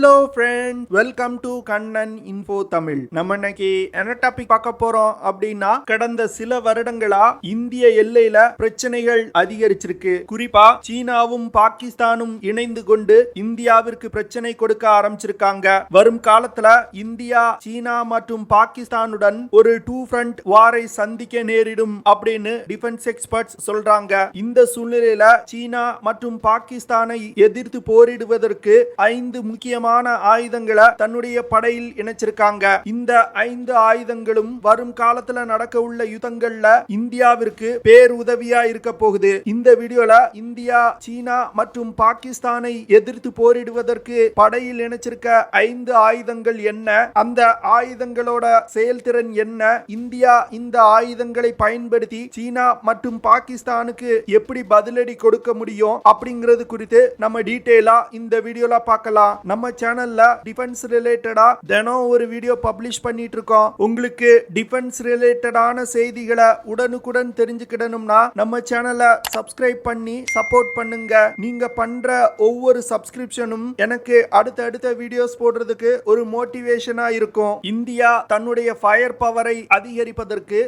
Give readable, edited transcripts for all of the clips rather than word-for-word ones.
Hello friend, welcome to Kannan info Tamil. நம்ம இன்னைக்கு என்ன டாபிக் பார்க்க போறோம் அப்படின்னா, கடந்த சில வருடங்களா இந்திய எல்லையில பிரச்சனைகள் அதிகரிச்சிருக்கு. குறிப்பா சீனாவும் பாகிஸ்தானும் இணைந்து கொண்டு இந்தியாவிற்கு பிரச்சனை கொடுக்க ஆரம்பிச்சிருக்காங்க. வரும் காலத்துல இந்தியா சீனா மற்றும் பாகிஸ்தானுடன் ஒரு டூ ஃப்ரண்ட் வாரை சந்திக்க நேரிடும் அப்படின்னு டிஃபென்ஸ் எக்ஸ்பர்ட்ஸ் சொல்றாங்க. இந்த சூழ்நிலையில சீனா மற்றும் பாகிஸ்தானை எதிர்த்து போரிடுவதற்கு 5 முக்கியமான ஆயுதங்களை தன்னுடைய படையில் இணைச்சிருக்காங்க. இந்த 5 ஆயுதங்களும் வரும் காலத்துல நடக்க உள்ள யுத்தங்கள்ல இந்தியாவிற்கு பேருதவியா இருக்க போகுது. இந்த வீடியோல இந்தியா சீனா மற்றும் பாகிஸ்தானை எதிர்த்து போரிடுவதற்கு படையில் இணைச்சிருக்க 5 ஆயுதங்கள் என்ன, அந்த ஆயுதங்களோட செயல்திறன் என்ன, இந்தியா இந்த ஆயுதங்களை பயன்படுத்தி சீனா மற்றும் பாகிஸ்தானுக்கு எப்படி பதிலடி கொடுக்க முடியும் அப்படிங்கிறது குறித்து நம்ம டீடைலா இந்த வீடியோல பார்க்கலாம். நம்ம சேனல்ல டிஃபென்ஸ் ரிலேட்டடா தினம் ஒரு வீடியோ பப்ளிஷ் பண்ணிட்டு இருக்கோம். உங்களுக்கு டிஃபென்ஸ் ரிலேட்டடான செய்திகளை உடனுக்குடன் தெரிஞ்சுக்கிடணும்னா நம்ம சேனலை சப்ஸ்கிரைப் பண்ணி சப்போர்ட் பண்ணுங்க. நீங்க பண்ற ஒவ்வொரு சப்ஸ்கிரிப்ஷனும் எனக்கு அடுத்த வீடியோஸ் போடுறதுக்கு ஒரு மோட்டிவேஷனா இருக்கும். இந்தியா தன்னுடைய ஃபயர் பவரை அதிகரிப்பதற்கு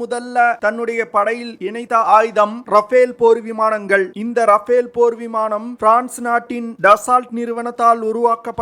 முதல்ல தன்னுடைய படையில் இணைத்த ஆயுதம் ரஃபேல் போர் விமானங்கள். இந்த ரஃபேல் போர் விமானம் பிரான்ஸ் நாட்டின் டசால்ட் நிறுவனத்தால் உருவாக்கப்பட்ட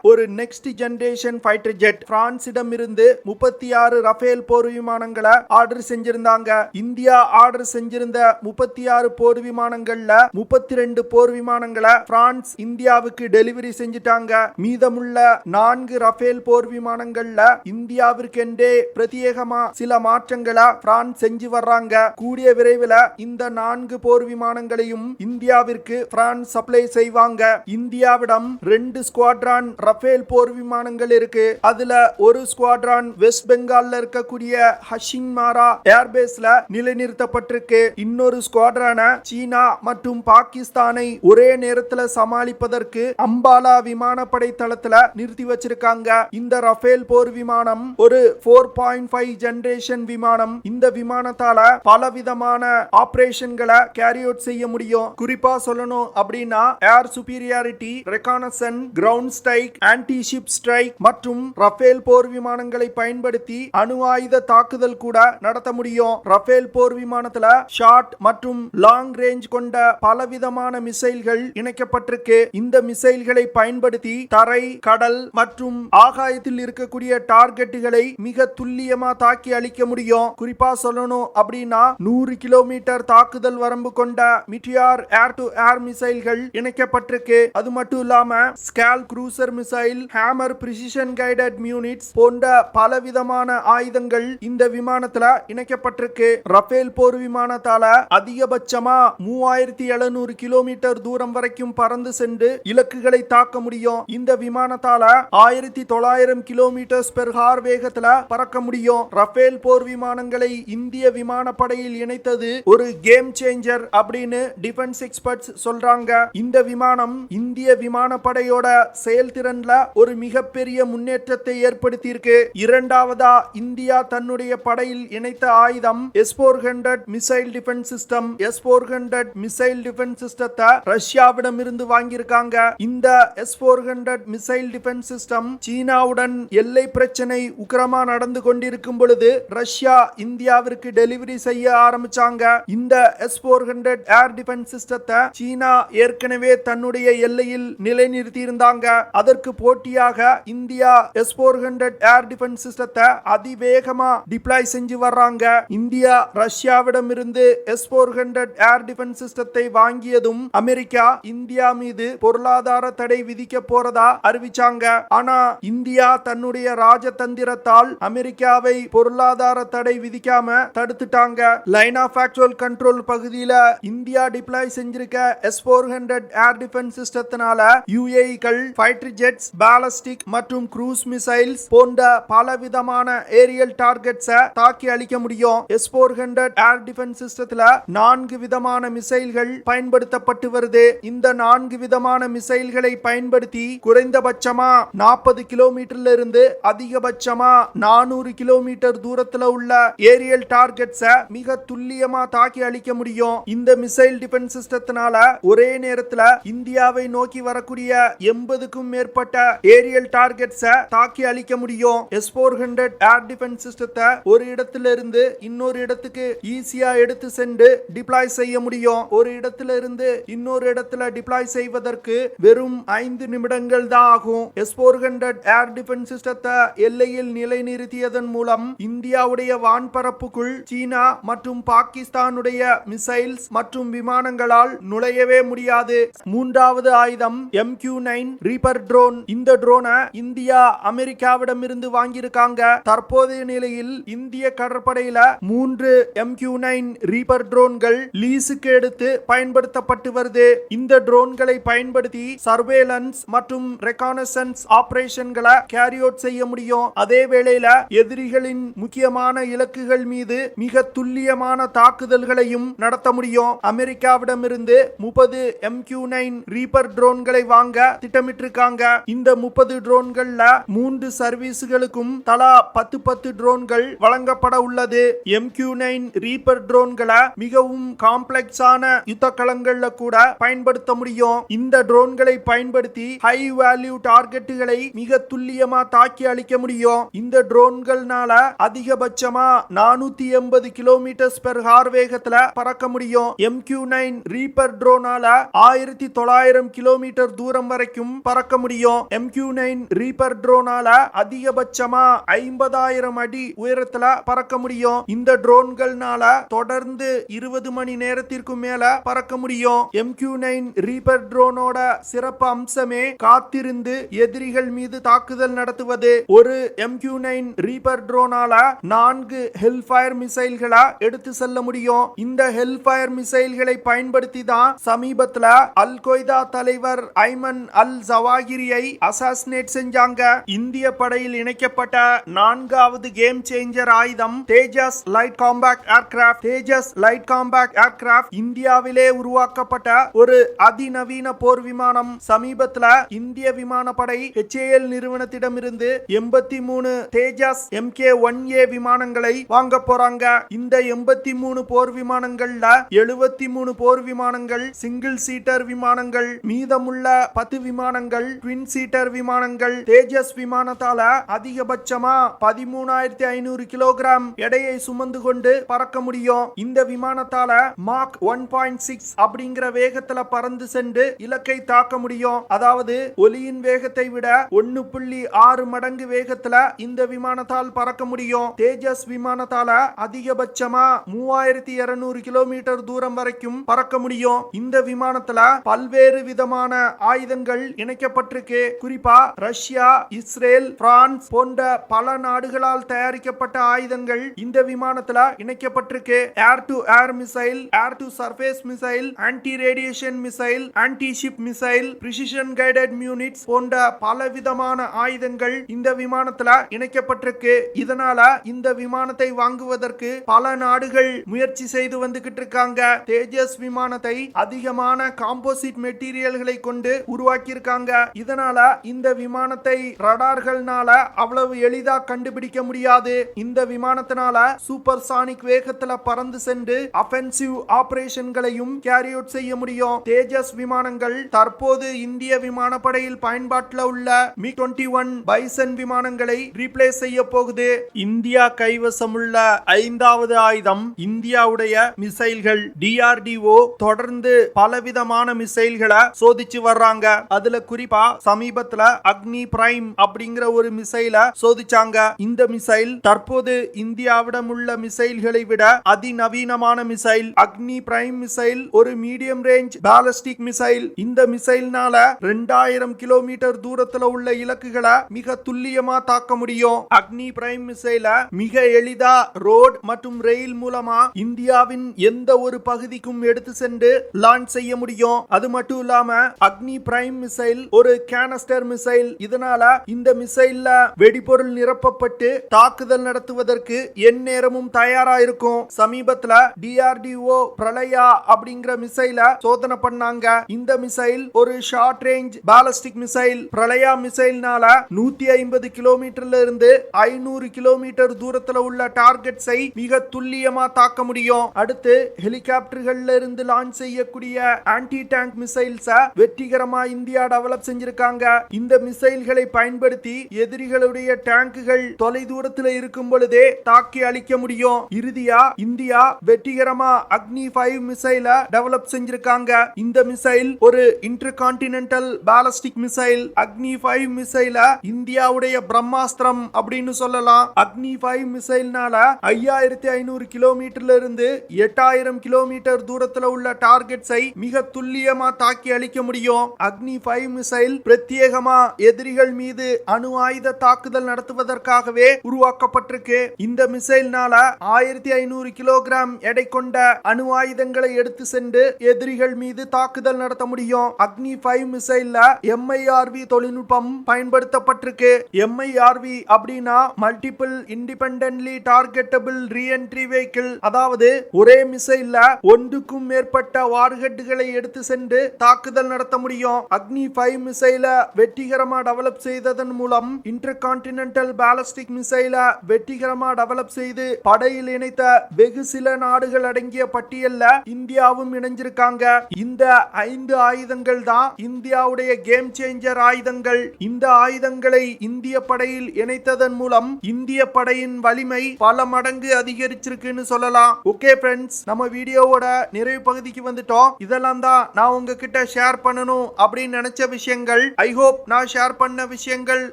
ஒரு நெக்ஸ்ட் ஜெனரேஷன் ஃபைட்டர் ஜெட். பிரான்சிடம் இருந்து 36 ரஃபேல் போர் விமானங்களை ஆர்டர் செஞ்சிருந்தாங்க. இந்தியா ஆர்டர் செஞ்சிருந்த 36 போர் விமானங்கள்ல 32 போர் விமானங்களை பிரான்ஸ் இந்தியாவுக்கு டெலிவரி செஞ்சிட்டாங்க. மீதமுள்ள 4 ரஃபேல் போர் விமானங்கள்ல இந்தியாவிற்கென்றே பிரத்யேகமா சில மாற்றங்களை பிரான்ஸ் செஞ்சு வர்றாங்க. கூடிய விரைவில் இந்த 4 போர் விமானங்களையும் இந்தியாவிற்கு பிரான்ஸ் சப்ளை செய்வாங்க. இந்தியாவிடம் 2 ஸ்குவாட்ரான் ரஃபேல் போர் விமானங்கள் இருக்கு. அதுல ஒரு ஸ்குவாட்ரான் வெஸ்ட் பெங்கால்ல இருக்கக்கூடிய ஹஷிங்மாரா ஏர்பேஸ்ல நிலைநிறுத்தப்பட்டிருக்கு. இன்னொரு ஸ்குவாட்ரான சீனா மற்றும் பாகிஸ்தானை ஒரே நேரத்துல சமாளிப்பதற்கு அம்பாலா விமானப்படை தளத்துல நிறுத்தி வச்சிருக்காங்க. இந்த ரஃபேல் போர் விமானம் ஒரு 4.5 ஜெனரேஷன் விமானம். இந்த விமானத்தால பலவிதமான ஆபரேஷன்களை கேரி அவுட் செய்ய முடியும். குறிப்பா சொல்லணும் அப்படின்னா air superiority, reconnaissance, ground strike, anti ship strike மற்றும் ரஃபேல் போர் விமானங்களை பயன்படுத்தி அணு ஆயுத தாக்குதல் கூட நடத்த முடியும். ரஃபேல் போர் விமானத்துல ஷார்ட் மற்றும் லாங் ரேஞ்ச் கொண்ட பலவிதமான மிசைல்கள் இணைக்கப்பட்டிருக்கு. இந்த மிசைல்களை பயன்படுத்தி தரை, கடல் மற்றும் ஆகாயத்தில் இருக்கக்கூடிய டார்கெட்டுகளை மிக துல்லியமா தாக்கி அழிக்க முடியும். குறிப்பா சொல்லணும் அப்படின்னா 100 கிலோமீட்டர் தாக்குதல் வரம்பு கொண்ட மிட்டியார் ஏர் டு ஏர் மிசைல்கள் இணைக்கப்பட்டிருக்கு. அது மட்டும் இல்லாம skol cruiser missile, hammer precision guided units போன்ற பலவிதமான ஆயுதங்கள் இந்த விமானத்துல இணைக்கப்பட்டிருக்கு. ரஃபேல் போர் விமானத்தால அதிகபட்சமா 3700 கிலோமீட்டர் தூரம் வரைக்கும் பறந்து சென்று இலக்குகளை தாக்க முடியும். இந்த விமானத்தால 1900 கிலோமீட்டர் பெர் ஹார் வேகத்துல பறக்க முடியும். ரஃபேல் போர் விமானங்களை இந்திய விமானப்படையில் இணைத்தது ஒரு கேம் சேஞ்சர் அப்படின்னு டிஃபென்ஸ் எக்ஸ்பர்ட்ஸ் சொல்றாங்க. இந்த விமானம் இந்திய விமானப்படையோட செயல்திறன்ல ஒரு மிகப்பெரிய முன்னேற்றத்தை ஏற்படுத்தியிருக்கு. இரண்டாவதா இந்தியா தன்னுடைய படையில் இணைத்த ஆயுதம் S-400 missile defence system. S-400 missile defence சிஸ்டத்தை ரஷ்யாவிடம் இருந்து வாங்கியிருக்காங்க. இந்த S-400 மிசைல் டிஃபென்ஸ் சிஸ்டம் சீனாவுடன் எல்லை பிரச்சனை உக்கிரமா நடந்து கொண்டிருக்கும் பொழுது ரஷ்யா இந்தியாவிற்கு டெலிவரி செய்ய ஆரம்பிச்சாங்க. இந்த S-400 ஏர் டிஃபென்ஸ் சிஸ்டத்தை சீனா ஏற்கனவே தன்னுடைய எல்லையில் நிலைநிறுத்தி இருந்தாங்க. அதற்கு போட்டியாக இந்தியா S-400 ஏர் டிஃபென்ஸ் சிஸ்டத்தை அதிவேகமா டிப்ளாய் செஞ்சு வர்றாங்க. இந்தியா ரஷ்யாவிடம் இருந்து S-400 ஏர் டிஃபென்ஸ் சிஸ்டத்தை வாங்கியதும் அமெரிக்கா இந்தியா மீது பொருளாதார தடை விதிக்க போறதா அறிவிச்சாங்க. ஆனா இந்தியா தன்னுடைய ராஜதந்திரத்தால் அமெரிக்காவை பொருளாதார தடை விதிக்காம தடுத்துட்டாங்க. லைன் ஆஃப் ஆக்சுவல் கண்ட்ரோல் பகுதியில இந்தியா டிப்ளாய் செஞ்சிருக்க S-400 ஏர் டிஃபென்ஸ் சிஸ்டத்தினால UAE-கள், ஃபைட்டர் ஜெட்ஸ், பாலிஸ்டிக் மற்றும் க்ரூஸ் மிசைல்ஸ் போன்ற பலவிதமான ஏரியல் டார்கெட்ஸை தாக்கி அழிக்க முடியும். S-400 ஏர் டிஃபென்ஸ் சிஸ்டத்துல 4 விதமான மிசைல்கள் பயன்படுத்தப்பட்டு வருது. இந்த 4 விதமான மிசைல்களை பயன்படுத்தி குறைந்தபட்சமா 40 கிலோமீட்டர்ல இருந்து அதிகபட்சமா 400 கிலோமீட்டர் தூரத்துல உள்ள ஏரியல் டார்கெட்ஸை மிக துல்லியமா தாக்கி அழிக்க முடியும். இந்த மிசைல் டிஃபென்ஸ் சிஸ்டத்தினால ஒரே நேரத்துல இந்தியாவை நோக்கி வரக்கூடிய 80க்கும் 1000க்கும் மேற்பட்ட ஏரியல் டார்கெட்ஸை தாக்கி அழிக்க முடியும். S-400 ஏர் டிஃபென்ஸ் சிஸ்டத்தை ஒரு இடத்திலிருந்து இன்னொரு இடத்துக்கு ஈஸியா எடுத்து சென்று டிப்ளாய் செய்ய முடியும். ஒரு இடத்துல இருந்து இன்னொரு இடத்துல டிப்ளாய் செய்வதற்கு வெறும் 5 நிமிடங்கள் தான் ஆகும். S-400 ஏர் டிஃபென்ஸ் சிஸ்டத்தை எல்லையில் நிலைநிறுத்தியதன் மூலம் இந்தியாவுடைய வான்பரப்புக்குள் சீனா மற்றும் பாகிஸ்தானுடைய மிசைல்ஸ் மற்றும் விமானங்களால் நுழையவே முடியாது. மூன்றாவது ஆயுதம் MQ-9 ரீப்பர் ட்ரோன். இந்த ட்ரோனை இந்தியா அமெரிக்காவிடமிருந்து வாங்கியிருக்காங்க. தற்போதைய நிலையில் இந்திய கடற்படையில 3 MQ-9 ரீப்பர் ட்ரோன்கள் லீஸுக்கு எடுத்து பயன்படுத்தப்பட்டு வருது. இந்த ட்ரோன்களை பயன்படுத்தி சர்வேலன்ஸ் மற்றும் ரெகானசன்ஸ் ஆபரேஷன்களை கேரி அவுட் செய்ய முடியும். அதே வேளையில எதிரிகளின் முக்கியமான இலக்குகள் மீது மிக துல்லியமான தாக்குதல்களையும் நடத்த முடியும். அமெரிக்காவிடமிருந்து 30 MQ-9 ரீப்பர் ட்ரோன்களை வாங்க திட்டமிட்டிருக்காங்க. இந்த 30 ட்ரோன்கள்ல 3 சர்வீஸ்களுக்கும் தலா 10 ட்ரோன்கள் வழங்கப்பட உள்ளது. MQ-9 ரீப்பர் ட்ரோன்களை மிகவும் காம்ப்ளெக்ஸான யுத்த களங்கள்ல கூட பயன்படுத்த முடியும். இந்த ட்ரோன்களை பயன்படுத்தி ஹை வேல்யூ டார்கெட்டுகளை மிக துல்லியமா தாக்கி அழிக்க முடியும். இந்த ட்ரோன்கள்னால அதிகபட்சமா 480 km/h வேகத்துல பறக்க முடியும். MQ-9 ரீப்பர் ட்ரோனால 1900 கிலோமீட்டர் தூரம் வரைக்கும் பறக்க முடியும். MQ-9 ரீப்பர் ட்ரோனால அதிகபட்சமா 50,000 அடி உயரத்துல பறக்க முடியும். இந்த ட்ரோன்கள்னால தொடர்ந்து 20 மணி நேரத்திற்கு மேல பறக்க முடியும். MQ-9 ரீப்பர் ட்ரோனோட சிறப்பு அம்சமே காத்திருந்து எதிரிகள் மீது தாக்குதல் நடத்துவது. ஒரு MQ-9 ரீப்பர் ட்ரோனால 4 ஹெல்ஃபயர் மிசைல்களை எடுத்து செல்ல முடியும். இந்த ஹெல்ஃபயர் மிசைல்களை பயன்படுத்தி தான் சமீபத்துல அல் கொய்தா தலைவர் ஐமன் அல் ஜவாஹிரியை அசாசினேட் செஞ்சாங்க. இந்திய படையில் இணைக்கப்பட்ட 4வது கேம் சேஞ்சர் ஆயுதம் தேஜஸ் லைட் காம்பேக்ட் ஏர்கிராஃப்ட். தேஜஸ் லைட் காம்பேக்ட் ஏர்கிராஃப்ட் இந்தியாவிலே உருவாக்கப்பட்ட ஒரு அதிநவீன போர் விமானம். சமீபத்துல இந்திய விமானப்படை HAL நிறுவனத்திடமிருந்து 83 தேஜஸ் Mk-1A விமானங்களை வாங்க போறாங்க. இந்த 83 போர் விமானங்கள்ல 73 போர் விமானங்கள் சிங்கிள் சீட்டர் விமானங்கள், மீதமுள்ள 10 விமானங்கள் ட்வின் சீட்டர் விமானங்கள். தேஜஸ் விமானத்தால அதிகபட்சமா 13,500 கிலோகிராம் எடையை சுமந்து கொண்டு பறக்க முடியும். இந்த விமானத்தால மாக் 1.6 அப்படிங்கிற வேகத்துல பறந்து சென்று இலக்கை தாக்க முடியும். அதாவது ஒலியின் வேகத்தை விட 1.6 மடங்கு வேகத்துல இந்த விமானத்தால் பறக்க முடியும். தேஜஸ் விமானத்தால அதிகபட்சமா 3200 கிலோமீட்டர் தூரம் வரைக்கும் பறக்க முடியும். இந்த விமானத்துல பல்வேறு விதமான ஆயுதங்கள் இணைக்கப்பட்டிருக்கு. குறிப்பா ரஷ்யா, இஸ்ரேல், பிரான்ஸ் போன்ற பல நாடுகளால் தயாரிக்கப்பட்ட ஆயுதங்கள் இந்த விமானத்துல இணைக்கப்பட்டிருக்கு. Air to air missile, air to surface missile, anti radiation missile, anti ship missile, precision guided units போன்ற பல விதமான ஆயுதங்கள் இந்த விமானத்துல இணைக்கப்பட்டிருக்கு. இதனால இந்த விமானத்தை வாங்குவதற்கு பல நாடுகள் முயற்சி செய்து வந்துகிட்டு இருக்காங்க. தேஜஸ் விமானத்தை அதிகமான காம்போசிட் மெட்டீரியல்களை கொண்டு உருவாக்கி இருக்காங்க. இதனால இந்த விமானத்தை ரடார்கள்னால அவ்வளவு எளிதா கண்டுபிடிக்க முடியாது. இந்த விமானத்தினால சூப்பர் சானிக் வேகத்துல பறந்து சென்று அஃபென்சிவ் ஆபரேஷன்களையும் கேரி அவுட் செய்ய முடியும். தேஜஸ் விமானங்கள் தற்போது இந்திய விமானப்படையில் பயன்பாட்டில் உள்ள MiG-21 பைசன் விமானங்களை ரீப்ளேஸ் செய்ய போகுது. இந்தியா கைவசம் உள்ள 5வது ஆயுதம் இந்தியாவுடைய மிசைல்கள். DRDO தொடர்ந்து பலவிதமான மிசைல்களை சோதிச்சு வர்றாங்க. அதுல குறிப்பா சமீபத்துல அக்னி பிரைம் அப்படிங்கிற ஒரு மிசைல சோதிச்சாங்க. இந்த மிசைல் தற்போது இந்தியாவிடம் உள்ள மிசைல்களை விட அதிநவீனமான மிசைல். அக்னி பிரைம் மிசைல் ஒரு மீடியம் ரேஞ்ச் பாலிஸ்டிக் மிசைல். இந்த மிசைல்னால 2000 கிலோமீட்டர் தூரத்துல உள்ள இலக்குகளை மிக துல்லியமா தாக்க முடியும். அக்னி பிரைம் மிசைல மிக எளிதா ரோட் மற்றும் ரயில் மூலமா இந்தியாவின் எந்த ஒரு பகுதிக்கும் எடுத்து சென்று லான்ச் செய்ய முடியும். அது மட்டும் இல்லாம அக்னி பிரைம் மிசைல் ஒரு கேனஸ்டர் மிசைல். இதனால இந்த மிசைல்ல வெடிபொருள் நிரப்பப்பட்டு தாக்குதல் நடத்துவதற்கு எந்நேரமும் தயாரா இருக்கும். சமீபத்துல DRDO பிரளயா அப்படிங்கிற மிசைல சோதனை பண்ணாங்க. இந்த மிசைல் ஒரு ஷார்ட் ரேஞ்ச் பாலிஸ்டிக் மிசைல். பிரளயா மிசைல்னால 150 கிலோமீட்டர்ல இருந்து 500 கிலோமீட்டர் தூரத்துல உள்ள டார்கெட்ஸை மிக துல்லியமா தாக்க முடியும். அடுத்து ஹெலிகாப்டர்கள்ல இருந்து லான்ச் செய்யக்கூடிய ஆன்டி டேங்க் மிசைல்ஸ வெற்றிகரமா இந்தியா டெவலப் டெவலப் செஞ்சிருக்காங்க. இந்த மிசைல்களை பயன்படுத்தி எதிரிகளுடைய டேங்குகள் தொலை தூரத்தில் இருக்கும் பொழுதே தாக்கி அழிக்க முடியும். இறுதியா இந்தியா வெற்றிகரமா agni-v மிசைல டெவலப் செஞ்சிருக்காங்க. இந்த மிசைல் ஒரு இன்டர்கான்டினென்டல் பாலிஸ்டிக் மிசைல். agni-v மிசைல இந்தியாவுடைய பிரம்மாஸ்திரம் அப்படின்னு சொல்லலாம். agni-v மிசைல்னால 5500 கிலோமீட்டர்ல இருந்து 8000 கிலோமீட்டர் தூரத்துல உள்ள டார்கெட்ஸை மிக துல்லியமா தாக்கி அழிக்க முடியும். agni-v மிசைல் பிரத்யேகமா எதிரிகள் மீது அணு ஆயுத தாக்குதல் நடத்துவதற்காகவே உருவாக்கப்பட்டிருக்கு. இந்த மிசைல்னால 1500 கிலோகிராம் எடை கொண்ட அணு ஆயுதங்களை எடுத்து சென்று எதிரிகள் மீது தாக்குதல் நடத்த முடியும். agni-v மிசைல்ல MIRV தொழில்நுட்பம் பயன்படுத்தப்பட்டிருக்கு. MIRV அப்படின்னா multiple independently targetable reentry vehicle. அதாவது ஒரே மிசைல்ல ஒன்றுக்கும் மேற்பட்ட வார்ஹெட்களை எடுத்து சென்று தாக்குதல் நடத்த முடியும். agni-v மிசைல வெற்றிகரமா டெவலப் செய்ததன் மூலம் இன்டர்கான்டினென்டல் பாலிஸ்டிக் மிசைல வெற்றிகரமா டெவலப் செய்து படையில் இணைத்த வெகு சில நாடுகள் அடங்கிய பட்டியல்ல இந்தியாவும் இணைஞ்சிருக்காங்க. இந்த 5 ஆயுதங்கள் தான் இந்தியாவுடைய கேம் சேஞ்சர் ஆயுதங்கள். இந்த ஆயுதங்களை இந்திய படையில் இணைத்ததன் மூலம் இந்திய படையின் வலிமை பல மடங்கு அதிகரிச்சிருக்குன்னு சொல்லலாம். ஓகே ஃப்ரெண்ட்ஸ், நம்ம வீடியோவோட நிறைவு பகுதிக்கு வந்துட்டோம். இதெல்லாம் தான் நான் உங்ககிட்ட ஷேர் பண்ணணும் அப்படின்னு நினைச்ச விஷயங்கள். ஐ ஹோப் நான் ஷேர் பண்ண விஷயங்கள்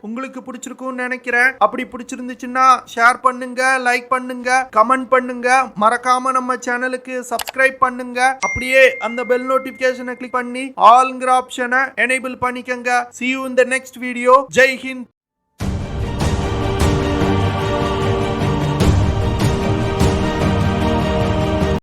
உங்களுக்கு பிடிச்சிருக்கும்னு நினைக்கிறேன். அப்படி பிடிச்சிருந்துச்சுன்னா ஷேர் பண்ணுங்க, லைக் பண்ணுங்க, கமெண்ட் பண்ணுங்க. மறக்காம நம்ம சேனலுக்கு சப்ஸ்கிரைப் பண்ணுங்க. அப்படியே அந்த பெல் நோட்டிபிகேஷனை கிளிக் பண்ணி ஆல்ங்கிற ஆப்ஷனை எனேபிள் பண்ணிக்கங்க. See you in the next video. Jai Hind.